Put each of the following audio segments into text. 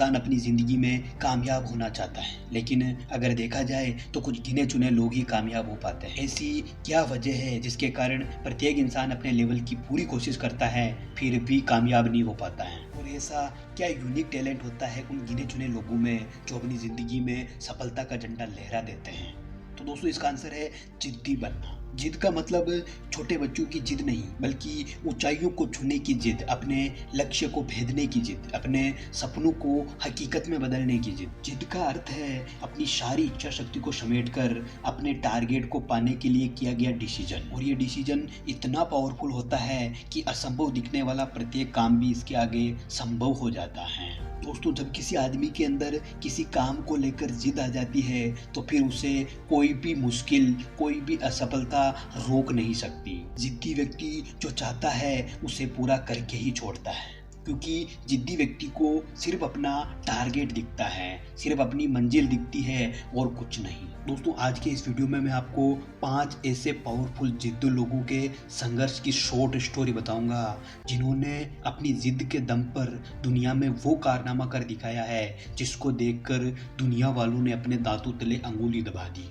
इंसान अपनी ज़िंदगी में कामयाब होना चाहता है, लेकिन अगर देखा जाए तो कुछ गिने चुने लोग ही कामयाब हो पाते हैं। ऐसी क्या वजह है जिसके कारण प्रत्येक इंसान अपने लेवल की पूरी कोशिश करता है फिर भी कामयाब नहीं हो पाता है? और ऐसा क्या यूनिक टैलेंट होता है उन गिने चुने लोगों में जो अपनी ज़िंदगी में सफलता का झंडा लहरा देते हैं? तो दोस्तों, इसका आंसर है जिद्दी बनना। जिद का मतलब छोटे बच्चों की जिद नहीं, बल्कि ऊंचाइयों को छूने की जिद, अपने लक्ष्य को भेदने की जिद, अपने सपनों को हकीकत में बदलने की जिद। जिद का अर्थ है अपनी सारी इच्छा शक्ति को समेटकर अपने टारगेट को पाने के लिए किया गया डिसीजन। और ये डिसीजन इतना पावरफुल होता है कि असंभव दिखने वाला प्रत्येक काम भी इसके आगे संभव हो जाता है। दोस्तों, जब किसी आदमी के अंदर किसी काम को लेकर जिद आ जाती है तो फिर उसे कोई भी मुश्किल, कोई भी असफलता रोक नहीं सकती। जिद्दी व्यक्ति जो चाहता है उसे पूरा करके ही छोड़ता है, क्योंकि जिद्दी व्यक्ति को सिर्फ अपना टारगेट दिखता है, सिर्फ अपनी मंजिल दिखती है और कुछ नहीं। दोस्तों, आज के इस वीडियो में मैं आपको 5 ऐसे पावरफुल जिद्दी लोगों के संघर्ष की शॉर्ट स्टोरी बताऊंगा जिन्होंने अपनी जिद के दम पर दुनिया में वो कारनामा कर दिखाया है जिसको देखकर दुनिया वालों ने अपने दांतों तले अंगुली दबा दी।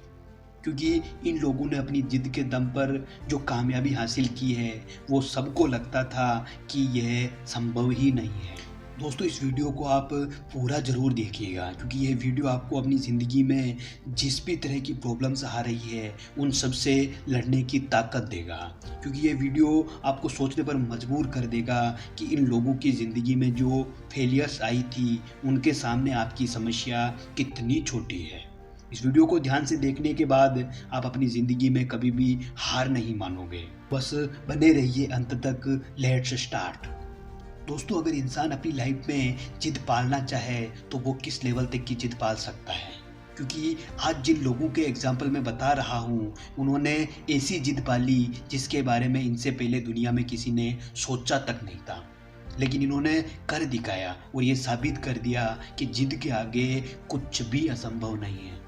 क्योंकि इन लोगों ने अपनी जिद के दम पर जो कामयाबी हासिल की है वो सबको लगता था कि यह संभव ही नहीं है। दोस्तों, इस वीडियो को आप पूरा ज़रूर देखिएगा, क्योंकि यह वीडियो आपको अपनी ज़िंदगी में जिस भी तरह की प्रॉब्लम्स आ रही है उन सब से लड़ने की ताकत देगा। क्योंकि यह वीडियो आपको सोचने पर मजबूर कर देगा कि इन लोगों की ज़िंदगी में जो फेलियर्स आई थी उनके सामने आपकी समस्या कितनी छोटी है। इस वीडियो को ध्यान से देखने के बाद आप अपनी ज़िंदगी में कभी भी हार नहीं मानोगे। बस बने रहिए अंत तक। Let's start. दोस्तों, अगर इंसान अपनी लाइफ में जिद पालना चाहे तो वो किस लेवल तक की जिद पाल सकता है? क्योंकि आज जिन लोगों के एग्जाम्पल मैं बता रहा हूँ उन्होंने ऐसी जिद पाली जिसके बारे में इनसे पहले दुनिया में किसी ने सोचा तक नहीं था, लेकिन इन्होंने कर दिखाया और ये साबित कर दिया कि जिद के आगे कुछ भी असंभव नहीं है।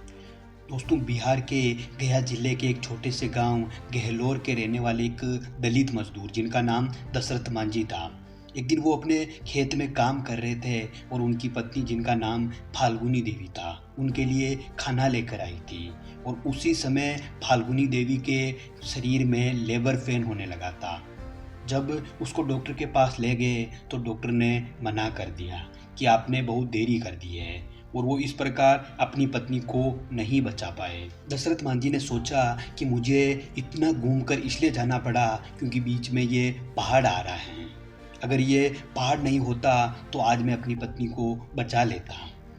दोस्तों, बिहार के गया जिले के एक छोटे से गांव गहलोर के रहने वाले एक दलित मजदूर जिनका नाम दशरथ मांझी था, एक दिन वो अपने खेत में काम कर रहे थे और उनकी पत्नी जिनका नाम फाल्गुनी देवी था उनके लिए खाना लेकर आई थी। और उसी समय फाल्गुनी देवी के शरीर में लेबर पेन होने लगा था। जब उसको डॉक्टर के पास ले गए तो डॉक्टर ने मना कर दिया कि आपने बहुत देरी कर दी है, और वो इस प्रकार अपनी पत्नी को नहीं बचा पाए। दशरथ मांझी ने सोचा कि मुझे इतना घूमकर इसलिए जाना पड़ा क्योंकि बीच में ये पहाड़ आ रहा है। अगर ये पहाड़ नहीं होता तो आज मैं अपनी पत्नी को बचा लेता।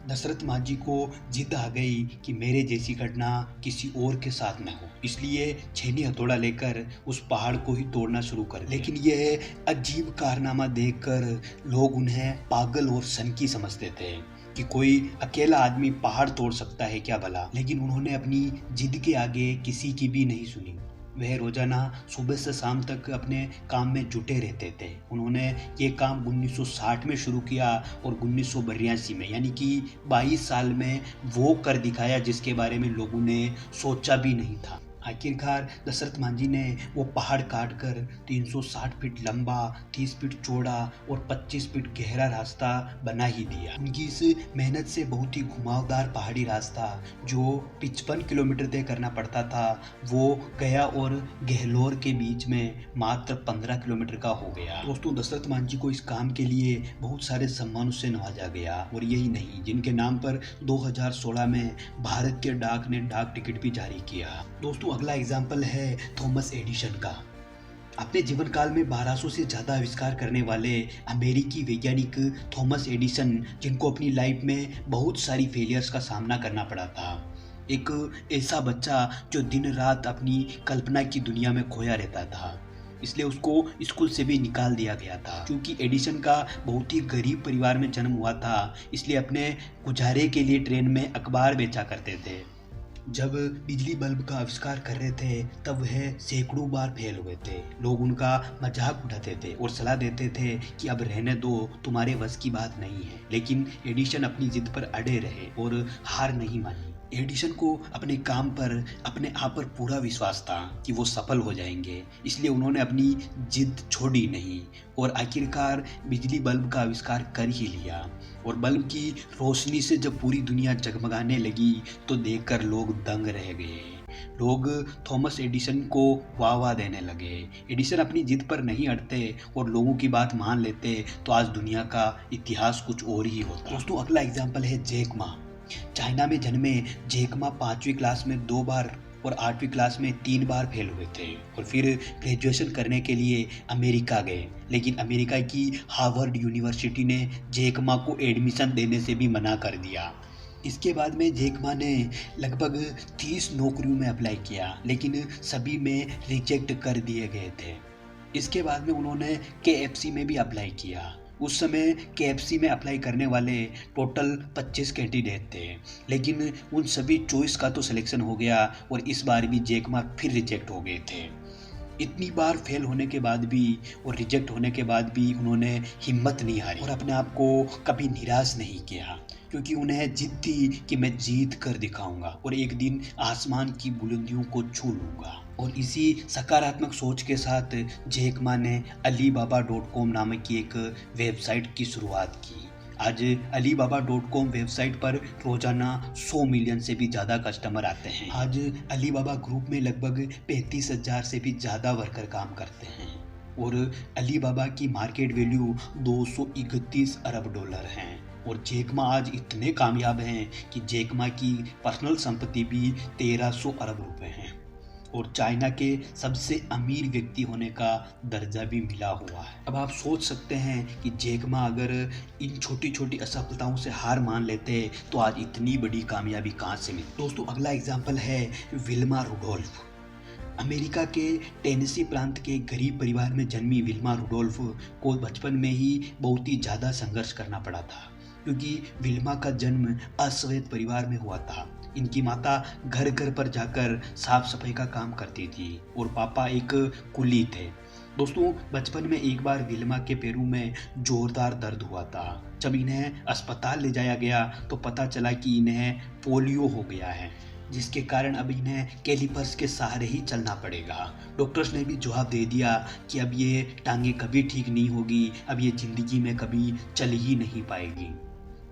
दशरथ मांझी को जिद आ गई कि मेरे जैसी घटना किसी और के साथ न हो, इसलिए छेनी हथौड़ा लेकर उस पहाड़ को ही तोड़ना शुरू कर दिया। लेकिन यह अजीब कारनामा देखकर लोग उन्हें पागल और सनकी समझते थे कि कोई अकेला आदमी पहाड़ तोड़ सकता है क्या भला। लेकिन उन्होंने अपनी जिद के आगे किसी की भी नहीं सुनी। वह रोजाना सुबह से शाम तक अपने काम में जुटे रहते थे। उन्होंने ये काम 1960 में शुरू किया और 1982 में, यानी कि 22 साल में वो कर दिखाया जिसके बारे में लोगों ने सोचा भी नहीं था। आखिरकार दशरथ मांझी ने वो पहाड़ काटकर 360 फीट लंबा, 30 फीट चौड़ा और 25 फीट गहरा रास्ता बना ही दिया। उनकी इस मेहनत से बहुत ही घुमावदार पहाड़ी रास्ता जो 55 किलोमीटर तय करना पड़ता था वो गया और गहलोर के बीच में मात्र 15 किलोमीटर का हो गया। दोस्तों, दशरथ मांझी को इस काम के लिए बहुत सारे सम्मानों से नवाजा गया, और यही नहीं, जिनके नाम पर 2016 में भारत के डाक ने डाक टिकट भी जारी किया। दोस्तों, अगला एग्जाम्पल है थॉमस एडिसन का। अपने जीवन काल में 1200 से ज़्यादा आविष्कार करने वाले अमेरिकी वैज्ञानिक थॉमस एडिसन, जिनको अपनी लाइफ में बहुत सारी फेलियर्स का सामना करना पड़ा था, एक ऐसा बच्चा जो दिन रात अपनी कल्पना की दुनिया में खोया रहता था, इसलिए उसको स्कूल से भी निकाल दिया गया था। क्योंकि एडिसन का बहुत ही गरीब परिवार में जन्म हुआ था, इसलिए अपने गुजारे के लिए ट्रेन में अखबार बेचा करते थे। जब बिजली बल्ब का आविष्कार कर रहे थे तब वह सैकड़ों बार फेल हुए थे। लोग उनका मजाक उड़ाते थे और सलाह देते थे कि अब रहने दो, तुम्हारे बस की बात नहीं है। लेकिन एडिसन अपनी जिद पर अड़े रहे और हार नहीं मानी। एडिसन को अपने काम पर, अपने आप पर पूरा विश्वास था कि वो सफल हो जाएंगे, इसलिए उन्होंने अपनी जिद छोड़ी नहीं और आखिरकार बिजली बल्ब का आविष्कार कर ही लिया। और बल्ब की रोशनी से जब पूरी दुनिया जगमगाने लगी तो देखकर लोग दंग रह गए। लोग थॉमस एडिसन को वाह वाह देने लगे। एडिसन अपनी जिद पर नहीं अड़ते और लोगों की बात मान लेते तो आज दुनिया का इतिहास कुछ और ही होता। दोस्तों, अगला एग्जाम्पल है जैक मा। चाइना में जन्मे जैक मा 5वीं क्लास में 2 बार और 8वीं क्लास में 3 बार फेल हुए थे और फिर ग्रेजुएशन करने के लिए अमेरिका गए, लेकिन अमेरिका की हार्वर्ड यूनिवर्सिटी ने जैक मा को एडमिशन देने से भी मना कर दिया। इसके बाद में जैक मा ने लगभग 30 नौकरियों में अप्लाई किया, लेकिन सभी में रिजेक्ट कर दिए गए थे। इसके बाद में उन्होंने KFC में भी अप्लाई किया। उस समय KFC में अप्लाई करने वाले टोटल 25 कैंडिडेट थे, लेकिन उन सभी चॉइस का तो सिलेक्शन हो गया और इस बार भी जैक मा फिर रिजेक्ट हो गए थे। इतनी बार फेल होने के बाद भी और रिजेक्ट होने के बाद भी उन्होंने हिम्मत नहीं हारी और अपने आप को कभी निराश नहीं किया, क्योंकि उन्हें जिद थी कि मैं जीत कर दिखाऊंगा और एक दिन आसमान की बुलंदियों को छू लूंगा। और इसी सकारात्मक सोच के साथ जैक मा ने alibaba.com नामक की एक वेबसाइट की शुरुआत की। आज alibaba.com वेबसाइट पर रोजाना 100 मिलियन से भी ज़्यादा कस्टमर आते हैं। आज अलीबाबा ग्रुप में लगभग 35,000 से भी ज़्यादा वर्कर काम करते हैं और अलीबाबा की मार्केट वैल्यू 231 अरब डॉलर है। और जैक मा आज इतने कामयाब हैं कि जैक मा की पर्सनल संपत्ति भी 1300 अरब रुपए हैं और चाइना के सबसे अमीर व्यक्ति होने का दर्जा भी मिला हुआ है। अब आप सोच सकते हैं कि जैक मा अगर इन छोटी छोटी असफलताओं से हार मान लेते तो आज इतनी बड़ी कामयाबी कहाँ से मिलती। दोस्तों, अगला एग्जाम्पल है विल्मा रुडोल्फ। अमेरिका के टेनेसी प्रांत के गरीब परिवार में जन्मी विल्मा रुडोल्फ को बचपन में ही बहुत ही ज़्यादा संघर्ष करना पड़ा था, क्योंकि विल्मा का जन्म अश्वेत परिवार में हुआ था। इनकी माता घर घर पर जाकर साफ सफाई का काम करती थी और पापा एक कुली थे। दोस्तों, बचपन में एक बार विल्मा के पैरों में जोरदार दर्द हुआ था। जब इन्हें अस्पताल ले जाया गया तो पता चला कि इन्हें पोलियो हो गया है, जिसके कारण अब इन्हें कैलिपर्स के सहारे ही चलना पड़ेगा। डॉक्टर्स ने भी जवाब दे दिया कि अब ये टांगे कभी ठीक नहीं होगी, अब ये जिंदगी में कभी चल ही नहीं पाएगी।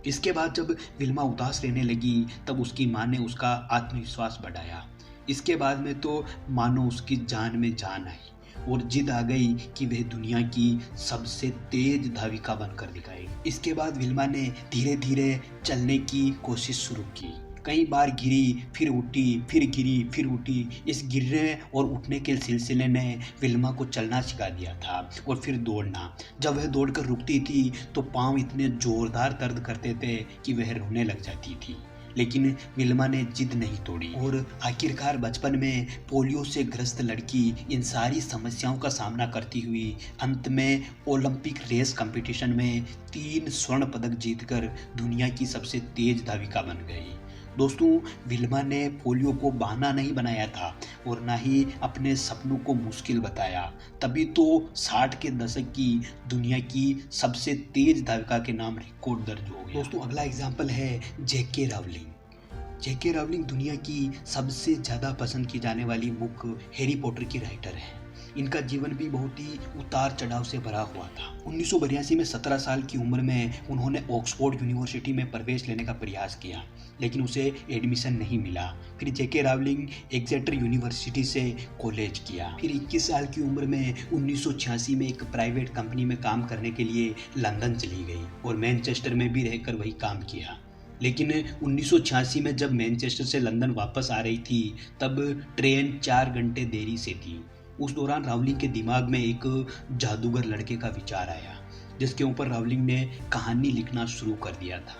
इसके बाद जब विल्मा उदास रहने लगी तब उसकी माँ ने उसका आत्मविश्वास बढ़ाया। इसके बाद में तो मानो उसकी जान में जान आई और जिद आ गई कि वह दुनिया की सबसे तेज धाविका बनकर दिखाएगी। इसके बाद विल्मा ने धीरे धीरे चलने की कोशिश शुरू की। कई बार गिरी, फिर उठी, फिर गिरी, फिर उठी। इस गिरने और उठने के सिलसिले ने विल्मा को चलना सिखा दिया था और फिर दौड़ना। जब वह दौड़कर रुकती थी तो पांव इतने जोरदार दर्द करते थे कि वह रोने लग जाती थी, लेकिन विल्मा ने जिद नहीं तोड़ी और आखिरकार बचपन में पोलियो से ग्रस्त लड़की इन सारी समस्याओं का सामना करती हुई अंत में ओलंपिक रेस कंपटीशन में 3 स्वर्ण पदक जीतकर दुनिया की सबसे तेज धाविका बन गई। दोस्तों, विल्मा ने पोलियो को बहाना नहीं बनाया था और ना ही अपने सपनों को मुश्किल बताया, तभी तो 60 के दशक की दुनिया की सबसे तेज धाविका के नाम रिकॉर्ड दर्ज हो गया। दोस्तों, अगला एग्जाम्पल है J.K. रावलिंग। J.K. रावलिंग दुनिया की सबसे ज़्यादा पसंद की जाने वाली बुक हैरी पॉटर की राइटर है। इनका जीवन भी बहुत ही उतार चढ़ाव से भरा हुआ था। 1982 में 17 साल की उम्र में उन्होंने ऑक्सफोर्ड यूनिवर्सिटी में प्रवेश लेने का प्रयास किया, लेकिन उसे एडमिशन नहीं मिला। फिर J.K. रावलिंग एक्सेटर यूनिवर्सिटी से कॉलेज किया। फिर 21 साल की उम्र में 1986 में एक प्राइवेट कंपनी में काम करने के लिए लंदन चली गई और मैनचेस्टर में भी रहकर वही काम किया। लेकिन 1986 में जब मैनचेस्टर से लंदन वापस आ रही थी तब ट्रेन 4 घंटे देरी से थी। उस दौरान रावलिंग के दिमाग में एक जादूगर लड़के का विचार आया, जिसके ऊपर रावलिंग ने कहानी लिखना शुरू कर दिया था।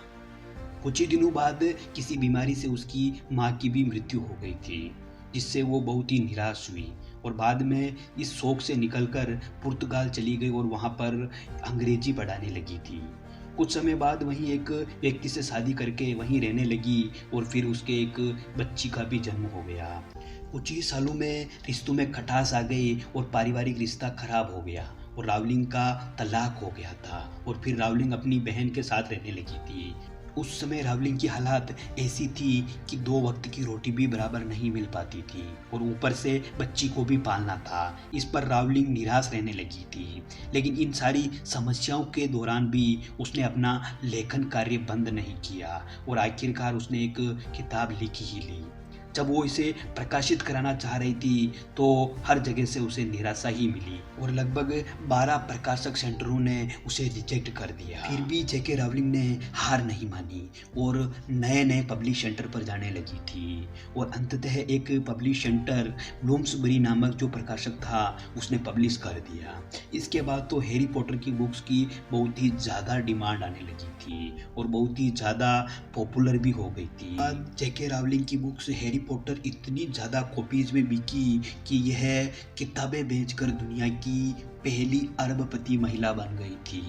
कुछ ही दिनों बाद किसी बीमारी से उसकी माँ की भी मृत्यु हो गई थी, जिससे वो बहुत ही निराश हुई और बाद में इस शौक से निकलकर पुर्तगाल चली गई और वहाँ पर अंग्रेजी पढ़ाने लगी थी। कुछ समय बाद वहीं एक व्यक्ति से शादी करके वहीं रहने लगी और फिर उसके एक बच्ची का भी जन्म हो गया। कुछ ही सालों में रिश्तों में खटास आ गई और पारिवारिक रिश्ता खराब हो गया और रावलिंग का तलाक हो गया था और फिर रावलिंग अपनी बहन के साथ रहने लगी थी उस समय रावलिंग की हालात ऐसी थी कि 2 वक्त की रोटी भी बराबर नहीं मिल पाती थी और ऊपर से बच्ची को भी पालना था। इस पर रावलिंग निराश रहने लगी थी। लेकिन इन सारी समस्याओं के दौरान भी उसने अपना लेखन कार्य बंद नहीं किया और आखिरकार उसने एक किताब लिख ही ली। जब वो इसे प्रकाशित कराना चाह रही थी तो हर जगह से उसे निराशा ही मिली और लगभग 12 प्रकाशक सेंटरों ने उसे रिजेक्ट कर दिया। फिर भी जेके रावलिंग ने हार नहीं मानी और नए नए पब्लिश सेंटर पर जाने लगी थी और अंततः एक पब्लिश सेंटर ब्लूम्सबरी नामक जो प्रकाशक था उसने पब्लिश कर दिया। इसके बाद तो हैरी पॉटर की बुक्स की बहुत ही ज़्यादा डिमांड आने लगी थी और बहुत ही ज़्यादा पॉपुलर भी हो गई थी। जेके रावलिंग की बुक्स हैरी पॉटर इतनी ज़्यादा कॉपीज में बिकी कि यह किताबें बेचकर दुनिया की पहली अरबपति महिला बन गई थी।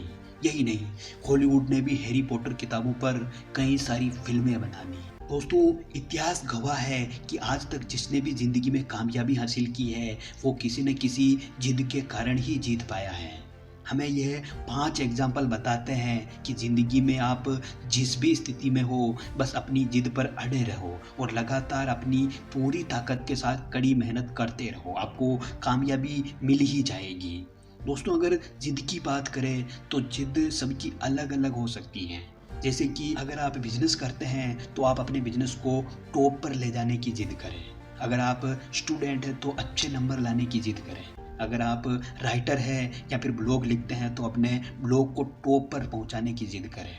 यही नहीं, हॉलीवुड ने भी हैरी पॉटर किताबों पर कई सारी फिल्में बना दी। दोस्तों, इतिहास गवाह है कि आज तक जिसने भी जिंदगी में कामयाबी हासिल की है वो किसी न किसी जिद के कारण ही जीत पाया है। हमें यह 5 एग्जाम्पल बताते हैं कि ज़िंदगी में आप जिस भी स्थिति में हो बस अपनी जिद पर अड़े रहो और लगातार अपनी पूरी ताकत के साथ कड़ी मेहनत करते रहो, आपको कामयाबी मिल ही जाएगी। दोस्तों, अगर जिद की बात करें तो जिद सबकी अलग अलग हो सकती है। जैसे कि अगर आप बिजनेस करते हैं तो आप अपने बिजनेस को टॉप पर ले जाने की जिद करें। अगर आप स्टूडेंट हैं तो अच्छे नंबर लाने की जिद करें। अगर आप राइटर हैं या फिर ब्लॉग लिखते हैं तो अपने ब्लॉग को टॉप पर पहुंचाने की जिद करें।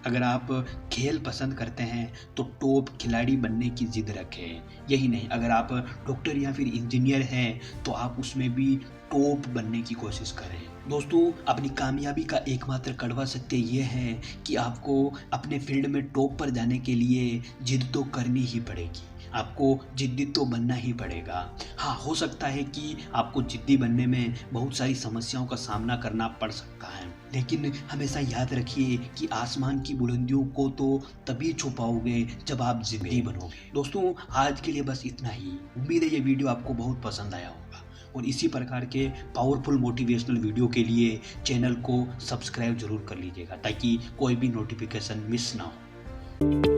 अगर आप खेल पसंद करते हैं तो टॉप खिलाड़ी बनने की जिद रखें। यही नहीं, अगर आप डॉक्टर या फिर इंजीनियर हैं तो आप उसमें भी टॉप बनने की कोशिश करें। दोस्तों, अपनी कामयाबी का एकमात्र कड़वा सत्य ये है कि आपको अपने फील्ड में टॉप पर जाने के लिए जिद तो करनी ही पड़ेगी, आपको जिद्दी तो बनना ही पड़ेगा। हाँ, हो सकता है कि आपको जिद्दी बनने में बहुत सारी समस्याओं का सामना करना पड़ सकता है, लेकिन हमेशा याद रखिए कि आसमान की बुलंदियों को तो तभी छू पाओगे जब आप जिद्दी बनोगे। दोस्तों, आज के लिए बस इतना ही। उम्मीद है ये वीडियो आपको बहुत पसंद आया होगा और इसी प्रकार के पावरफुल मोटिवेशनल वीडियो के लिए चैनल को सब्सक्राइब जरूर कर लीजिएगा ताकि कोई भी नोटिफिकेशन मिस ना हो।